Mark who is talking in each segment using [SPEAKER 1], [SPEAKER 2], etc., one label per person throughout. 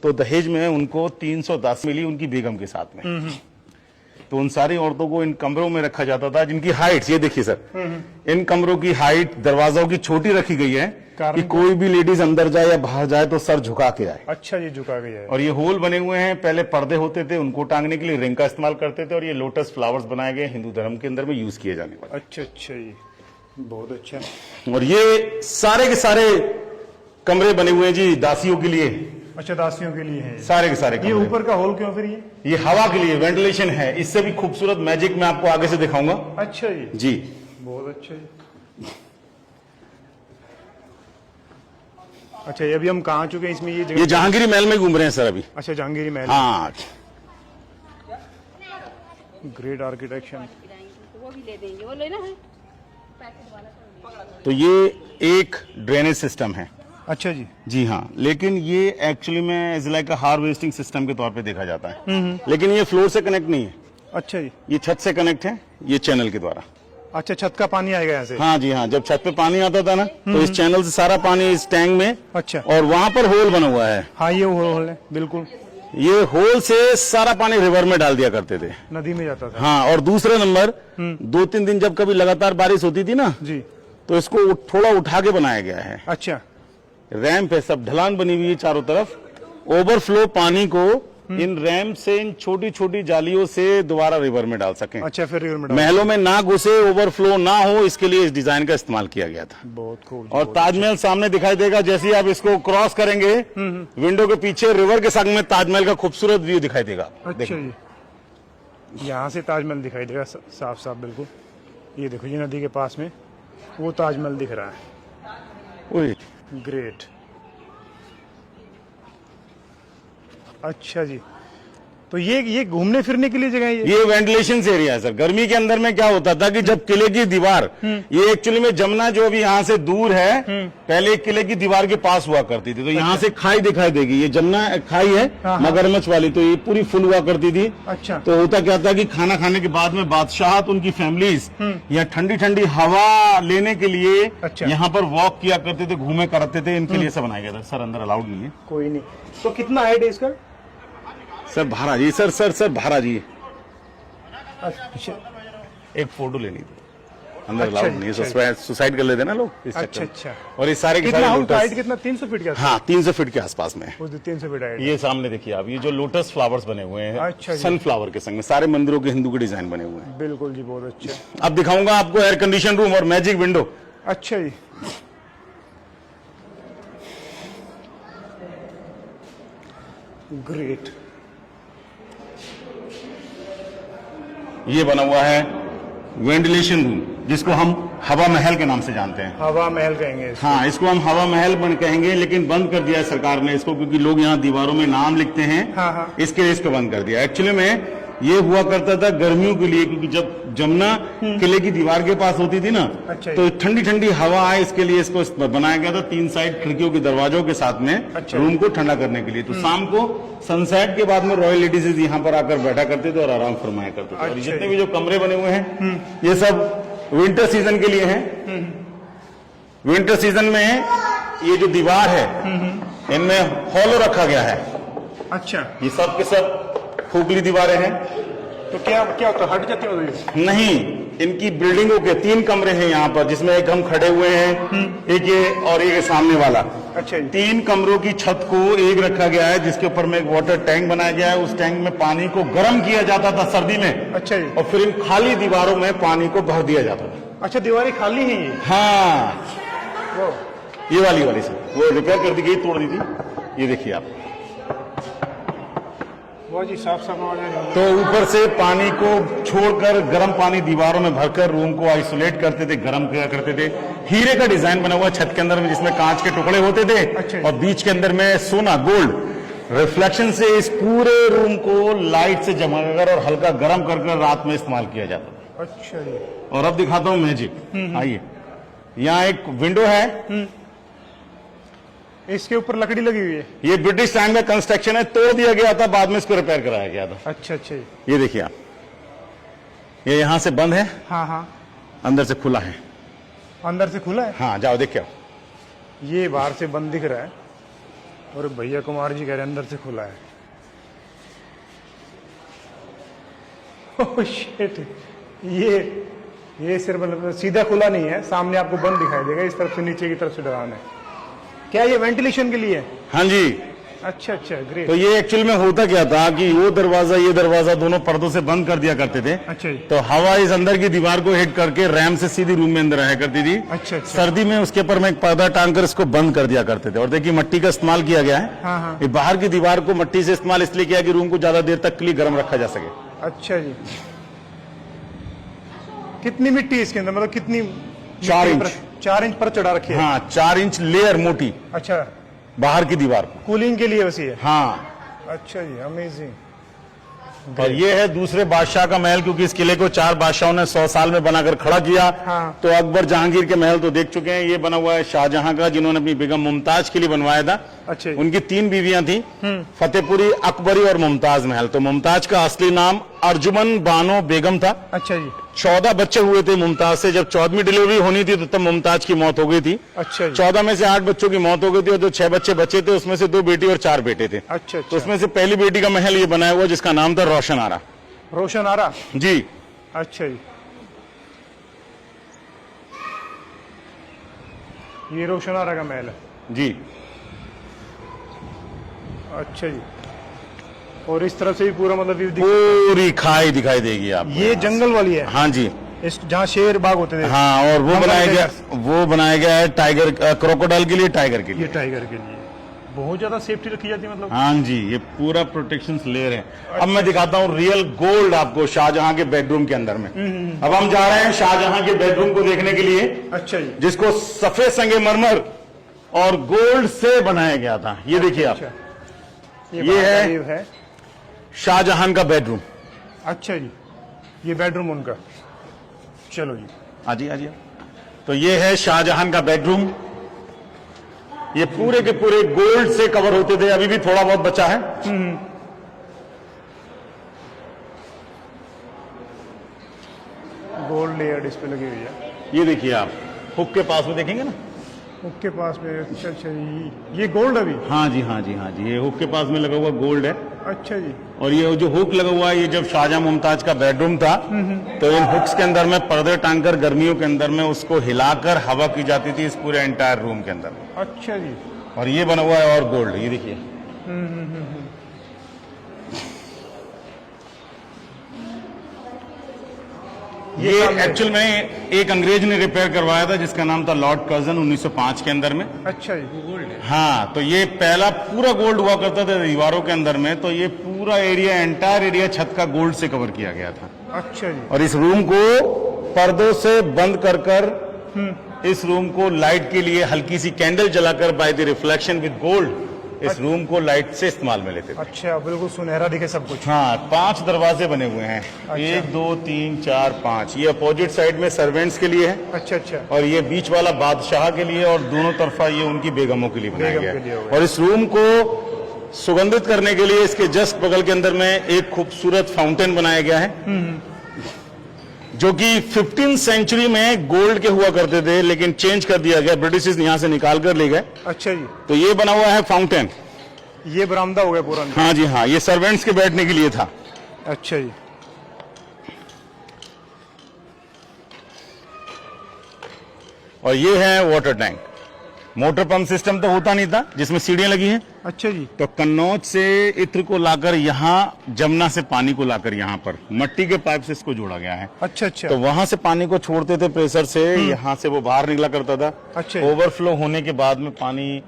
[SPEAKER 1] तो दहेज में उनको 310 मिली उनकी बेगम के साथ में। तो उन सारी औरतों को इन कमरों में रखा जाता था जिनकी हाइट, ये देखिए सर, इन कमरों की हाइट दरवाजों की छोटी रखी गई है कि कोई भी लेडीज अंदर जाए या बाहर जाए तो सर झुका के आए।
[SPEAKER 2] अच्छा, ये झुका के जाए।
[SPEAKER 1] और ये होल बने हुए हैं, पहले पर्दे होते थे उनको टांगने के लिए रिंग का इस्तेमाल करते थे, और ये लोटस फ्लावर्स बनाए गए हिंदू धर्म के अंदर में यूज किए जाने वाले।
[SPEAKER 2] अच्छा अच्छा, ये बहुत अच्छा।
[SPEAKER 1] और ये सारे के सारे कमरे बने हुए हैं जी दासियों के लिए।
[SPEAKER 2] अच्छा, दासियों के लिए है
[SPEAKER 1] सारे के सारे।
[SPEAKER 2] ये ऊपर का होल क्यों फिर?
[SPEAKER 1] ये हवा के लिए, वेंटिलेशन है। इससे भी खूबसूरत मैजिक मैं आपको आगे से दिखाऊंगा।
[SPEAKER 2] अच्छा
[SPEAKER 1] जी,
[SPEAKER 2] बहुत अच्छा जी। अच्छा, ये अभी हम कहाँ आ चुके हैं इसमें?
[SPEAKER 1] ये जहांगीरी महल में घूम रहे हैं सर अभी।
[SPEAKER 2] अच्छा, जहांगीरी महल।
[SPEAKER 1] हाँ,
[SPEAKER 2] ग्रेट आर्किटेक्चर।
[SPEAKER 3] वो भी ले देंगे, वो लेना है।
[SPEAKER 1] तो ये एक ड्रेनेज सिस्टम है।
[SPEAKER 2] अच्छा जी।
[SPEAKER 1] जी हाँ, लेकिन ये एक्चुअली में is like a harvesting system के तौर पे देखा जाता है। लेकिन ये फ्लोर से कनेक्ट नहीं है।
[SPEAKER 2] अच्छा जी।
[SPEAKER 1] ये छत से कनेक्ट है, ये चैनल के द्वारा।
[SPEAKER 2] अच्छा, छत का पानी आएगा यहाँ से?
[SPEAKER 1] हाँ जी हाँ, जब छत पे पानी आता था ना तो इस चैनल से सारा पानी इस टैंक में।
[SPEAKER 2] अच्छा।
[SPEAKER 1] और वहां पर होल बना हुआ है।
[SPEAKER 2] हाँ, ये होल है बिल्कुल।
[SPEAKER 1] ये होल से सारा पानी रिवर में डाल दिया करते थे,
[SPEAKER 2] नदी में जाता था।
[SPEAKER 1] हाँ। और दूसरा नंबर, 2-3 दिन जब कभी लगातार बारिश होती थी ना
[SPEAKER 2] जी,
[SPEAKER 1] तो इसको थोड़ा उठा के बनाया गया है।
[SPEAKER 2] अच्छा।
[SPEAKER 1] रैंप है, सब ढलान बनी हुई है चारों तरफ। ओवरफ्लो पानी को इन रैंप से, इन छोटी छोटी जालियों से दोबारा रिवर में डाल सकें।
[SPEAKER 2] अच्छा, फिर रिवर में
[SPEAKER 1] महलों में ना घुसे, ओवरफ्लो ना हो, इसके लिए इस डिजाइन का इस्तेमाल किया गया था।
[SPEAKER 2] बहुत खूब।
[SPEAKER 1] और ताजमहल सामने दिखाई देगा जैसे ही आप इसको क्रॉस करेंगे, विंडो के पीछे रिवर के संग में ताजमहल का खूबसूरत व्यू दिखाई देगा।
[SPEAKER 2] अच्छा जी, यहाँ से ताजमहल दिखाई देगा साफ साफ बिल्कुल। ये देखो, ये नदी के पास में वो ताजमहल दिख रहा है। ग्रेट। अच्छा जी, तो ये घूमने फिरने के लिए जगह है?
[SPEAKER 1] ये वेंटिलेशन एरिया है सर। गर्मी के अंदर में क्या होता था कि जब किले की दीवार, ये एक्चुअली में जमुना जो अभी यहाँ से दूर है, पहले किले की दीवार के पास हुआ करती थी। तो यहाँ से खाई दिखाई देगी, ये जमुना खाई है मगरमच्छ वाली, तो ये पूरी फुल हुआ करती थी।
[SPEAKER 2] अच्छा।
[SPEAKER 1] तो होता क्या था कि खाना खाने के बाद में बादशाह उनकी फैमिलीज या ठंडी ठंडी हवा लेने के लिए यहाँ पर वॉक किया करते थे, घूमे करते थे। इनके लिए सब बनाया गया था सर, अंदर अलाउड नहीं है।
[SPEAKER 2] कोई नहीं। तो कितना हाइट है इसका
[SPEAKER 1] सर? भारा जी, सर भारा जी।
[SPEAKER 2] अच्छा,
[SPEAKER 1] एक फोटो लेनी थी, अंदर अलाउड नहीं है, सुसाइड कर लेते ना लोग इस
[SPEAKER 2] अच्छा
[SPEAKER 1] चक्कर।
[SPEAKER 2] अच्छा।
[SPEAKER 1] और ये सारे के
[SPEAKER 2] कितना
[SPEAKER 1] सारे
[SPEAKER 2] हाइट कितना? 300 फीट का?
[SPEAKER 1] हाँ, 300 फीट के आसपास में।
[SPEAKER 2] 300 फीट हाइट।
[SPEAKER 1] ये सामने देखिए आप, ये जो लोटस फ्लावर्स बने हुए हैं,
[SPEAKER 2] अच्छा जी।
[SPEAKER 1] सनफ्लावर के संग में सारे मंदिरों के हिंदू के डिजाइन बने हुए हैं।
[SPEAKER 2] बिल्कुल जी, बहुत अच्छा।
[SPEAKER 1] अब दिखाऊंगा आपको एयर कंडीशन रूम और मैजिक विंडो।
[SPEAKER 2] अच्छा जी, ग्रेट।
[SPEAKER 1] ये बना हुआ है वेंटिलेशन रूम, जिसको हम हवा महल के नाम से जानते हैं।
[SPEAKER 2] हवा महल कहेंगे इसको।
[SPEAKER 1] हाँ, इसको हम हवा महल कहेंगे, लेकिन बंद कर दिया है सरकार ने इसको, क्योंकि लोग यहाँ दीवारों में नाम लिखते हैं।
[SPEAKER 2] हाँ।
[SPEAKER 1] इसके लिए इसको बंद कर दिया। एक्चुअली में ये हुआ करता था गर्मियों के लिए, क्योंकि जब जमुना किले की दीवार के पास होती थी ना,
[SPEAKER 2] अच्छा।
[SPEAKER 1] तो ठंडी ठंडी हवा आए, इसके लिए इसको बनाया गया था 3 साइड खिड़कियों के दरवाजों के साथ में।
[SPEAKER 2] अच्छा।
[SPEAKER 1] रूम को ठंडा करने के लिए। तो शाम को सनसेट के बाद में रॉयल लेडीज यहाँ पर आकर बैठा करते थे और आराम फरमाया करते थे। और जितने भी जो कमरे बने हुए हैं, ये सब विंटर सीजन के लिए हैं। विंटर सीजन में ये जो दीवार है, इनमें हॉलो रखा गया है।
[SPEAKER 2] अच्छा,
[SPEAKER 1] ये सब के सब खोखली दीवारें हैं।
[SPEAKER 2] तो क्या होता है, हट जाती है?
[SPEAKER 1] नहीं, इनकी बिल्डिंगों के 3 कमरे हैं यहाँ पर, जिसमें एक हम खड़े हुए हैं, एक ये और एक सामने वाला।
[SPEAKER 2] अच्छा।
[SPEAKER 1] 3 कमरों की छत को एक रखा गया है, जिसके ऊपर में एक वाटर टैंक बनाया गया है। उस टैंक में पानी को गर्म किया जाता था सर्दी में।
[SPEAKER 2] अच्छा जी।
[SPEAKER 1] और फिर इन खाली दीवारों में पानी को भर दिया जाता था।
[SPEAKER 2] अच्छा, दीवारें खाली हैं ये?
[SPEAKER 1] हाँ, ये वाली सर, वो रिपेयर कर दी गई, तोड़ दी थी। ये देखिए आप,
[SPEAKER 2] जी, साफ साफ आवाज आ रही है।
[SPEAKER 1] तो ऊपर से पानी को छोड़कर गर्म पानी दीवारों में भरकर रूम को आइसोलेट करते थे, गर्म किया करते थे। हीरे का डिजाइन बना हुआ छत के अंदर में, जिसमें कांच के टुकड़े होते थे।
[SPEAKER 2] अच्छा।
[SPEAKER 1] और बीच के अंदर में सोना, गोल्ड रिफ्लेक्शन से इस पूरे रूम को लाइट से जमाकर और हल्का गर्म कर रात में इस्तेमाल किया जाता था।
[SPEAKER 2] अच्छा जी।
[SPEAKER 1] और अब दिखाता हूँ मैजिक। आइए, यहाँ एक विंडो है,
[SPEAKER 2] इसके ऊपर लकड़ी लगी हुई है।
[SPEAKER 1] ये ब्रिटिश टाइम में कंस्ट्रक्शन है, तोड़ दिया गया था, बाद में इसको रिपेयर कराया गया था।
[SPEAKER 2] अच्छा अच्छा।
[SPEAKER 1] ये देखिए आप, ये यहां से बंद है।
[SPEAKER 2] हाँ,
[SPEAKER 1] अंदर से खुला है।
[SPEAKER 2] अंदर से खुला है?
[SPEAKER 1] हाँ, जाओ देख के आओ।
[SPEAKER 2] ये बाहर से बंद दिख रहा है, और भैया कुमार जी कह रहे हैं अंदर से खुला है। ओह शिट, ये सिर्फ मतलब सीधा खुला नहीं है, सामने आपको बंद दिखाई देगा, इस तरफ से नीचे की तरफ से ढलान है। क्या ये वेंटिलेशन के लिए है?
[SPEAKER 1] हाँ जी।
[SPEAKER 2] अच्छा अच्छा, ग्रेट।
[SPEAKER 1] तो ये एक्चुअल में होता क्या था कि वो दरवाजा ये दरवाजा दोनों पर्दों से बंद कर दिया करते थे।
[SPEAKER 2] अच्छा जी।
[SPEAKER 1] तो हवा इस अंदर की दीवार को हिट करके रैम से सीधी रूम में अंदर आया करती थी।
[SPEAKER 2] अच्छा अच्छा।
[SPEAKER 1] सर्दी में उसके ऊपर में एक पर्दा टांग कर इसको बंद कर दिया करते थे। और देखिए मट्टी का इस्तेमाल किया गया है।
[SPEAKER 2] हाँ हाँ।
[SPEAKER 1] ये बाहर की दीवार को मट्टी से इस्तेमाल इसलिए किया कि रूम को ज्यादा देर तक के लिए गर्म रखा जा सके।
[SPEAKER 2] अच्छा जी। कितनी मिट्टी है इसके अंदर, मतलब कितनी?
[SPEAKER 1] 4 इंच।
[SPEAKER 2] 4 इंच पर चढ़ा रखी है?
[SPEAKER 1] हाँ, 4 इंच लेयर मोटी
[SPEAKER 2] अच्छा,
[SPEAKER 1] बाहर की दीवार को।
[SPEAKER 2] कूलिंग के लिए वैसी है?
[SPEAKER 1] हाँ।
[SPEAKER 2] अच्छा जी, अमेजिंग।
[SPEAKER 1] और ये है दूसरे बादशाह का महल, क्योंकि इस किले को 4 बादशाहों ने 100 साल में बनाकर खड़ा किया।
[SPEAKER 2] हाँ।
[SPEAKER 1] तो अकबर जहांगीर के महल तो देख चुके हैं। ये बना हुआ है शाहजहां का, जिन्होंने अपनी बेगम मुमताज के लिए बनवाया था।
[SPEAKER 2] अच्छा जी।
[SPEAKER 1] उनकी 3 बीवियां थी, फतेहपुरी, अकबरी और मुमताज महल। तो मुमताज का असली नाम अर्जुमन बानो बेगम था।
[SPEAKER 2] अच्छा जी।
[SPEAKER 1] 14 बच्चे हुए थे मुमताज से। जब 14वीं डिलीवरी होनी थी तो तब मुमताज की मौत हो गई थी।
[SPEAKER 2] अच्छा जी।
[SPEAKER 1] 14 में से 8 बच्चों की मौत हो गई थी और जो 6 बच्चे बचे थे उसमें से 2 बेटी और 4 बेटे थे।
[SPEAKER 2] अच्छा
[SPEAKER 1] तो
[SPEAKER 2] अच्छा।
[SPEAKER 1] उसमें से पहली बेटी का महल ये बनाया हुआ जिसका नाम था रोशन आरा।
[SPEAKER 2] रोशन आरा?
[SPEAKER 1] जी।
[SPEAKER 2] अच्छा जी। ये रोशन आरा का महल है?
[SPEAKER 1] जी।
[SPEAKER 2] अच्छा जी। और इस तरफ से भी पूरा मतलब व्यू
[SPEAKER 1] पूरी खाई दिखाई देगी आपको।
[SPEAKER 2] ये जंगल वाली है?
[SPEAKER 1] हाँ जी।
[SPEAKER 2] इस जहाँ शेर बाग होते थे?
[SPEAKER 1] हाँ, और वो बनाया गया है टाइगर, क्रोकोडाइल के लिए, टाइगर के लिए।
[SPEAKER 2] ये टाइगर के लिए बहुत ज्यादा सेफ्टी रखी जाती है मतलब?
[SPEAKER 1] हाँ जी, ये पूरा प्रोटेक्शन लेयर है। अब मैं दिखाता हूँ रियल गोल्ड आपको शाहजहां के बेडरूम के अंदर में। अब हम जा रहे हैं शाहजहां के बेडरूम को देखने के लिए।
[SPEAKER 2] अच्छा जी।
[SPEAKER 1] जिसको सफेद संगमरमर और गोल्ड से बनाया गया था। ये देखिए आप, ये है शाहजहां का बेडरूम।
[SPEAKER 2] अच्छा जी, ये बेडरूम उनका। चलो जी,
[SPEAKER 1] आजी आजी। तो ये है शाहजहां का बेडरूम। ये पूरे के पूरे गोल्ड से कवर होते थे, अभी भी थोड़ा बहुत बचा है।
[SPEAKER 2] गोल्ड लेयर इस पे लगी हुई है।
[SPEAKER 1] ये देखिए आप हुक के पास में देखेंगे ना,
[SPEAKER 2] हुक के पास में। अच्छा अच्छा, ये गोल्ड अभी?
[SPEAKER 1] हाँ जी हाँ जी हाँ जी, ये हुक के पास में लगा हुआ गोल्ड है।
[SPEAKER 2] अच्छा जी।
[SPEAKER 1] और ये जो हुक लगा हुआ है, ये जब शाहजहां मुमताज का बेडरूम था तो इन हुक्स के अंदर में पर्दे टांगकर गर्मियों के अंदर में उसको हिलाकर हवा की जाती थी इस पूरे एंटायर रूम के अंदर।
[SPEAKER 2] अच्छा जी।
[SPEAKER 1] और ये बना हुआ है और गोल्ड, ये देखिए। ये एक्चुअल में एक अंग्रेज ने रिपेयर करवाया था जिसका नाम था लॉर्ड कर्जन 1905 के अंदर में।
[SPEAKER 2] अच्छा जी। गोल्ड है?
[SPEAKER 1] हाँ, तो ये पहला पूरा गोल्ड हुआ करता था दीवारों के अंदर में। तो ये पूरा एरिया, एंटायर एरिया छत का गोल्ड से कवर किया गया था।
[SPEAKER 2] अच्छा जी।
[SPEAKER 1] और इस रूम को पर्दों से बंद कर इस रूम को लाइट के लिए हल्की सी कैंडल जलाकर by the reflection with gold इस रूम को लाइट से इस्तेमाल में लेते थे।
[SPEAKER 2] अच्छा, बिल्कुल सुनहरा दिखे सब कुछ।
[SPEAKER 1] हाँ, 5 दरवाजे बने हुए हैं।
[SPEAKER 2] अच्छा।
[SPEAKER 1] 1 2 3 4 5। ये अपोजिट साइड में सर्वेंट्स के लिए है।
[SPEAKER 2] अच्छा अच्छा।
[SPEAKER 1] और ये बीच वाला बादशाह के लिए, और दोनों तरफा ये उनकी बेगमों के लिए बनाया गया
[SPEAKER 2] बेगम के लिए
[SPEAKER 1] है।
[SPEAKER 2] होगा।
[SPEAKER 1] और इस रूम को सुगंधित करने के लिए इसके जस्ट बगल के अंदर में एक खूबसूरत फाउंटेन बनाया गया है, जो कि 15th सेंचुरी में गोल्ड के हुआ करते थे, लेकिन चेंज कर दिया गया, ब्रिटिश यहां से निकाल कर ले गए।
[SPEAKER 2] अच्छा जी।
[SPEAKER 1] तो ये बना हुआ है फाउंटेन।
[SPEAKER 2] ये बरामदा हो गया पूरा?
[SPEAKER 1] हाँ जी हाँ, ये सर्वेंट्स के बैठने के लिए था।
[SPEAKER 2] अच्छा जी।
[SPEAKER 1] और ये है water tank. Motor pump system तो होता नहीं था जिसमें सीढ़ियां लगी हैं।
[SPEAKER 2] अच्छा जी।
[SPEAKER 1] तो कन्नौज से इत्र को लाकर यहाँ, जमुना से पानी को लाकर यहाँ पर मट्टी के पाइप से इसको जोड़ा गया है।
[SPEAKER 2] अच्छा अच्छा।
[SPEAKER 1] तो वहां से पानी को छोड़ते थे प्रेशर से, यहाँ से वो बाहर निकला करता था।
[SPEAKER 2] अच्छा।
[SPEAKER 1] ओवरफ्लो होने के बाद में पानी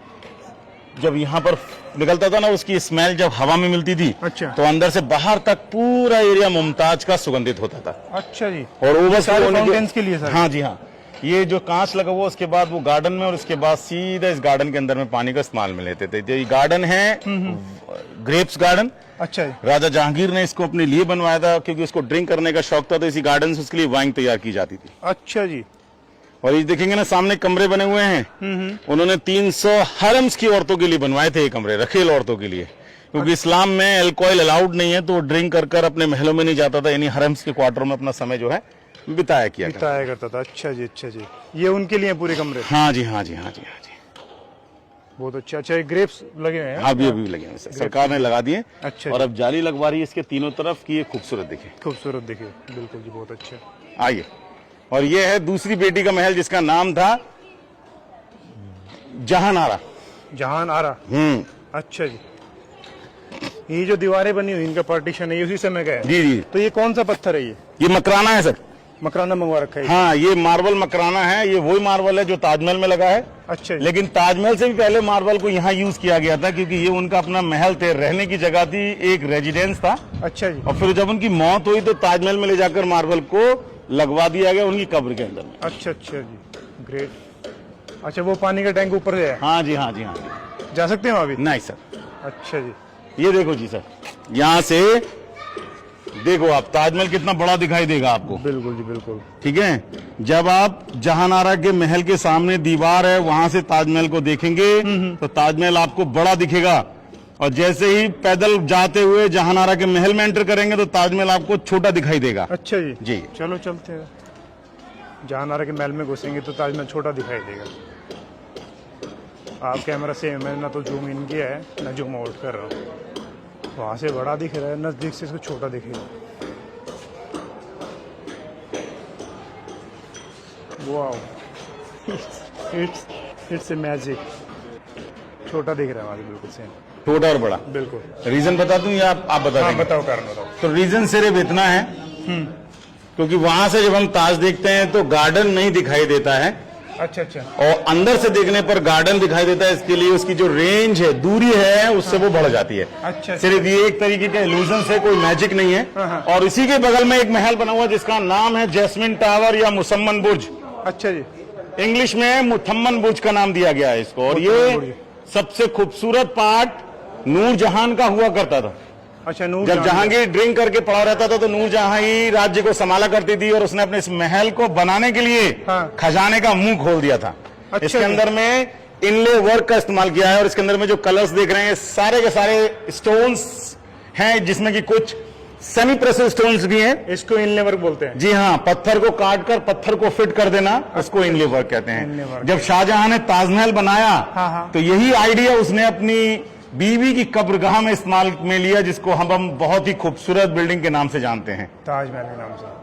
[SPEAKER 1] जब यहाँ पर निकलता था ना, उसकी स्मेल जब हवा में मिलती थी,
[SPEAKER 2] अच्छा।
[SPEAKER 1] तो अंदर से बाहर तक पूरा एरिया मुमताज का सुगंधित होता था।
[SPEAKER 2] अच्छा जी।
[SPEAKER 1] और ओवरफ्लो
[SPEAKER 2] सारे
[SPEAKER 1] होने
[SPEAKER 2] फाउंटेन्स के लिए सर?
[SPEAKER 1] हाँ जी हाँ। ये जो कांच लगा हुआ, उसके बाद वो गार्डन में, और उसके बाद सीधा इस गार्डन के अंदर में पानी का इस्तेमाल में लेते थे। ये गार्डन है ग्रेप्स गार्डन।
[SPEAKER 2] अच्छा जी।
[SPEAKER 1] राजा जहांगीर ने इसको अपने लिए बनवाया था, क्योंकि उसको ड्रिंक करने का शौक था, तो इसी गार्डन से उसके लिए वाइन तैयार की जाती थी।
[SPEAKER 2] अच्छा जी।
[SPEAKER 1] और ये देखेंगे ना, सामने कमरे बने हुए हैं। उन्होंने 300 हरम्स की औरतों के लिए बनवाए थे ये कमरे, रखेल औरतों के लिए, क्योंकि इस्लाम में अल्कोहल अलाउड नहीं है, तो वो ड्रिंक कर अपने महलों में नहीं जाता था, यानी हरम्स के क्वार्टरों में अपना समय जो है बिताया
[SPEAKER 2] करता था। अच्छा जी। अच्छा जी, ये उनके लिए पूरे कमरे?
[SPEAKER 1] हाँ जी हाँ जी हाँ जी हाँ जी।
[SPEAKER 2] बहुत अच्छा। अच्छा, ये ग्रेप्स लगे हुए हैं।
[SPEAKER 1] हाँ, अभी लगे हुए हैं, सरकार ने लगा दिए।
[SPEAKER 2] अच्छा
[SPEAKER 1] और अब जाली लगवा रही है इसके तीनों तरफ की, ये खूबसूरत दिखे।
[SPEAKER 2] खूबसूरत देखिए, बिल्कुल जी, बहुत अच्छा।
[SPEAKER 1] आइए, और ये है दूसरी बेटी का महल जिसका नाम था जहानारा।
[SPEAKER 2] जहान आरा। अच्छा जी। ये जो दीवारें बनी हुई इनका पार्टीशन है, ये उसी समय का है?
[SPEAKER 1] जी जी,
[SPEAKER 2] तो ये कौन सा पत्थर है?
[SPEAKER 1] ये मकराना है सर।
[SPEAKER 2] मकराना मंगवा रखा है?
[SPEAKER 1] हाँ, ये मार्बल मकराना है। ये वही मार्बल है जो ताजमहल में लगा है।
[SPEAKER 2] अच्छा जी।
[SPEAKER 1] लेकिन ताजमहल से भी पहले मार्बल को यहाँ यूज किया गया था, क्योंकि ये उनका अपना महल थे, रहने की जगह थी, एक रेजिडेंस था।
[SPEAKER 2] अच्छा जी।
[SPEAKER 1] और फिर जब उनकी मौत हुई तो ताजमहल में ले जाकर मार्बल को लगवा दिया गया उनकी कब्र के अंदर में।
[SPEAKER 2] अच्छा अच्छा जी, ग्रेट। अच्छा, वो पानी का टैंक ऊपर है?
[SPEAKER 1] हाँ जी, हाँ जी, हाँ जी।
[SPEAKER 2] जा सकते हैं वहाँ भी?
[SPEAKER 1] नहीं सर।
[SPEAKER 2] अच्छा जी।
[SPEAKER 1] ये देखो जी सर, यहाँ से देखो आप, ताजमहल कितना बड़ा दिखाई देगा आपको।
[SPEAKER 2] बिल्कुल जी, बिल्कुल।
[SPEAKER 1] ठीक है, जब आप जहानारा के महल के सामने दीवार है, वहां से ताजमहल को देखेंगे तो ताजमहल आपको बड़ा दिखेगा। और जैसे ही पैदल जाते हुए जहानारा के महल में एंटर करेंगे तो ताजमहल आपको छोटा दिखाई देगा।
[SPEAKER 2] अच्छा जी।
[SPEAKER 1] जी।
[SPEAKER 2] चलो चलते हैं। जहानारा के महल में घुसेंगे तो ताजमहल छोटा दिखाई देगा। आप कैमरा से, मैंने ना तो जूम इन किया है ना जूम आउट कर रहा हूँ। वहां से बड़ा दिख रहा है, नजदीक से इसको छोटा दिखेगा। Wow, it's a magic. छोटा दिख रहा है वहां से, बिल्कुल सेम।
[SPEAKER 1] छोटा और बड़ा।
[SPEAKER 2] बिल्कुल।
[SPEAKER 1] रीजन बता दूं या आप बता
[SPEAKER 2] हाँ,
[SPEAKER 1] देंगे?
[SPEAKER 2] बताओ, कारण बताओ।
[SPEAKER 1] तो रीजन सिर्फ इतना है, क्योंकि वहां से जब हम ताज देखते हैं तो गार्डन नहीं दिखाई देता है,
[SPEAKER 2] अच्छा अच्छा।
[SPEAKER 1] और अंदर से देखने पर गार्डन दिखाई देता है। इसके लिए उसकी जो रेंज है, दूरी है, उससे वो बढ़ जाती है।
[SPEAKER 2] अच्छा।
[SPEAKER 1] सिर्फ ये एक तरीके का इल्यूजन है, कोई मैजिक नहीं है। और इसी के बगल में एक महल बना हुआ है जिसका नाम है जैस्मिन टावर या मुसम्मन बुर्ज।
[SPEAKER 2] अच्छा जी।
[SPEAKER 1] इंग्लिश में मुथम्मन बुर्ज का नाम दिया गया है इसको। और ये सबसे खूबसूरत पार्ट नूरजहान का हुआ करता था।
[SPEAKER 2] अच्छा, नूर
[SPEAKER 1] जब जहांगीर ड्रिंक करके पड़ा रहता था तो नूरजहां ही राज्य को संभाला करती थी, और उसने अपने इस महल को बनाने के लिए खजाने का मुंह खोल दिया था।
[SPEAKER 2] अच्छा।
[SPEAKER 1] इसके अंदर में इनले वर्क का इस्तेमाल किया है, और इसके अंदर में जो कलर्स देख रहे हैं सारे के सारे स्टोन्स हैं, जिसमें कि कुछ सेमी प्रेसियस स्टोन्स भी हैं।
[SPEAKER 2] इसको इनले वर्क बोलते हैं?
[SPEAKER 1] जी हाँ, पत्थर को काट कर पत्थर को फिट कर देना, उसको इनले वर्क कहते हैं। जब शाहजहां ने ताजमहल बनाया तो यही आइडिया उसने अपनी बीवी की कब्रगाह में इस्तेमाल में लिया, जिसको हम बहुत ही खूबसूरत बिल्डिंग के नाम से जानते हैं,
[SPEAKER 2] ताजमहल के नाम से।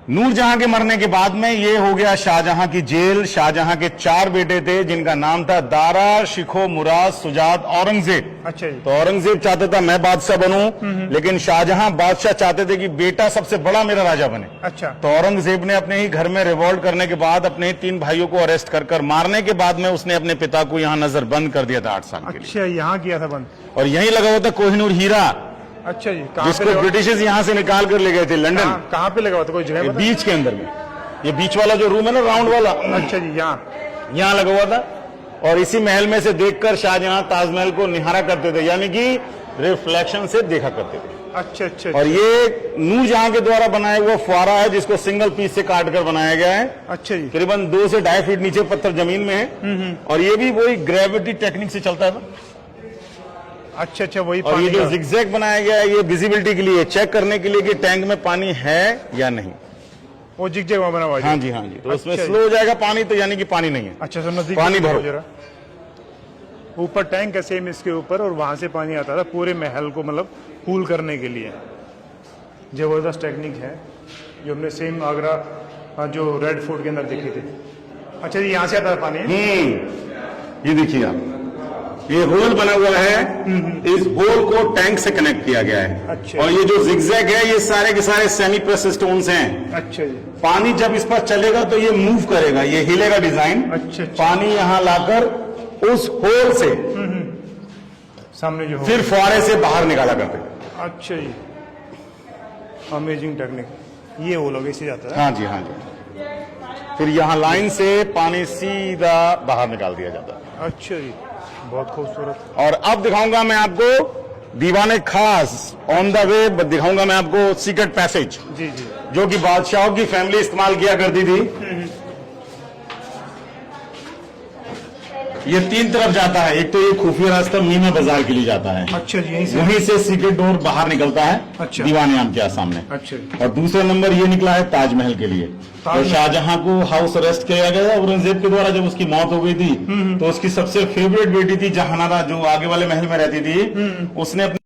[SPEAKER 1] नूरजहां के मरने के बाद में ये हो गया शाहजहां की जेल। शाहजहां के 4 बेटे थे जिनका नाम था दारा, शिखो, मुराद, सुजात, औरंगजेब।
[SPEAKER 2] अच्छा जी।
[SPEAKER 1] तो औरंगजेब चाहता था मैं बादशाह बनूं, लेकिन शाहजहां बादशाह चाहते थे कि बेटा सबसे बड़ा मेरा राजा बने।
[SPEAKER 2] अच्छा।
[SPEAKER 1] तो औरंगजेब ने अपने ही घर में रिवॉल्ट करने के बाद अपने 3 भाइयों को अरेस्ट कर मारने के बाद में उसने अपने पिता को यहाँ नजरबंद कर दिया था 8 साल के लिए।
[SPEAKER 2] अच्छा, यहाँ किया था बंद?
[SPEAKER 1] और यहीं लगा हुआ था कोहिनूर हीरा,
[SPEAKER 2] अच्छा जी। कहाँ
[SPEAKER 1] जिसको
[SPEAKER 2] पे?
[SPEAKER 1] ब्रिटिशर्स यहाँ से निकाल कर ले गए थे लंदन।
[SPEAKER 2] कहाँ पे लगा हुआ था, कोई जगह पता?
[SPEAKER 1] बीच के अंदर में, ये बीच वाला जो रूम है ना, राउंड वाला।
[SPEAKER 2] अच्छा जी, यहाँ
[SPEAKER 1] लगा हुआ था। और इसी महल में से देखकर शाहजहां ताजमहल को निहारा करते थे, यानी कि रिफ्लेक्शन से देखा करते थे।
[SPEAKER 2] अच्छा अच्छा।
[SPEAKER 1] और ये नूरजहां के द्वारा बनाया हुआ फुआरा है, जिसको सिंगल पीस से काट कर बनाया गया है।
[SPEAKER 2] अच्छा जी।
[SPEAKER 1] करीबन 2 से 2.5 फीट नीचे पत्थर जमीन में है, और ये भी वही ग्रेविटी टेक्निक से चलता है।
[SPEAKER 2] अच्छा अच्छा, वही।
[SPEAKER 1] और ये जो जिगजैग बनाया गया है, ये विजिबिलिटी के लिए, चेक करने के लिए कि टैंक में पानी है या नहीं।
[SPEAKER 2] वो जिगजैग बना हुआ है?
[SPEAKER 1] हाँ जी, हाँ जी। तो उसमें
[SPEAKER 2] अच्छा
[SPEAKER 1] स्लो हो जाएगा पानी, तो यानी कि पानी नहीं है।
[SPEAKER 2] अच्छा, नजदीक
[SPEAKER 1] पानी भरो
[SPEAKER 2] जरा। ऊपर टैंक है सेम इसके ऊपर, और वहां से पानी आता था पूरे महल को, मतलब कूल करने के लिए। जबरदस्त टेक्निक है जो हमने सेम आगरा जो रेड फोर्ट के अंदर देखी थी। अच्छा जी, यहाँ से आता है पानी?
[SPEAKER 1] ये देखिए आप, ये होल बना हुआ है, इस होल को टैंक से कनेक्ट किया गया है।
[SPEAKER 2] अच्छा।
[SPEAKER 1] और ये जो जिगजैग है, ये सारे के सारे सेमी प्रेस स्टोन्स हैं।
[SPEAKER 2] अच्छा जी।
[SPEAKER 1] पानी जब इस पर चलेगा तो ये मूव करेगा, ये हिलेगा डिजाइन।
[SPEAKER 2] अच्छा।
[SPEAKER 1] पानी यहाँ लाकर उस होल से
[SPEAKER 2] सामने जो
[SPEAKER 1] फिर फुआरे से बाहर निकाला करते।
[SPEAKER 2] अच्छा जी, अमेजिंग टेक्निक। ये होल होगा, इसे जाता है?
[SPEAKER 1] हाँ जी, हाँ जी। फिर यहाँ लाइन से पानी सीधा बाहर निकाल दिया जाता है।
[SPEAKER 2] अच्छा जी, बहुत खूबसूरत।
[SPEAKER 1] और अब दिखाऊंगा मैं आपको दीवाने खास, ऑन द वे दिखाऊंगा मैं आपको सीक्रेट पैसेज,
[SPEAKER 2] जी जी,
[SPEAKER 1] जो कि बादशाहों की फैमिली इस्तेमाल किया करती थी। ये 3 तरफ जाता है। एक तो ये खुफिया रास्ता मीना बाजार के लिए जाता है,
[SPEAKER 2] अच्छा जी, यहीं से।
[SPEAKER 1] वहीं से सीक्रेट डोर बाहर निकलता है,
[SPEAKER 2] अच्छा।
[SPEAKER 1] दीवान आम के सामने।
[SPEAKER 2] अच्छा जी।
[SPEAKER 1] और दूसरा नंबर ये निकला है ताजमहल के लिए। तो शाहजहां को हाउस अरेस्ट किया गया औरंगजेब के द्वारा, जब उसकी मौत हो गई थी तो उसकी सबसे फेवरेट बेटी थी जहानारा, जो आगे वाले महल में रहती थी, उसने अपने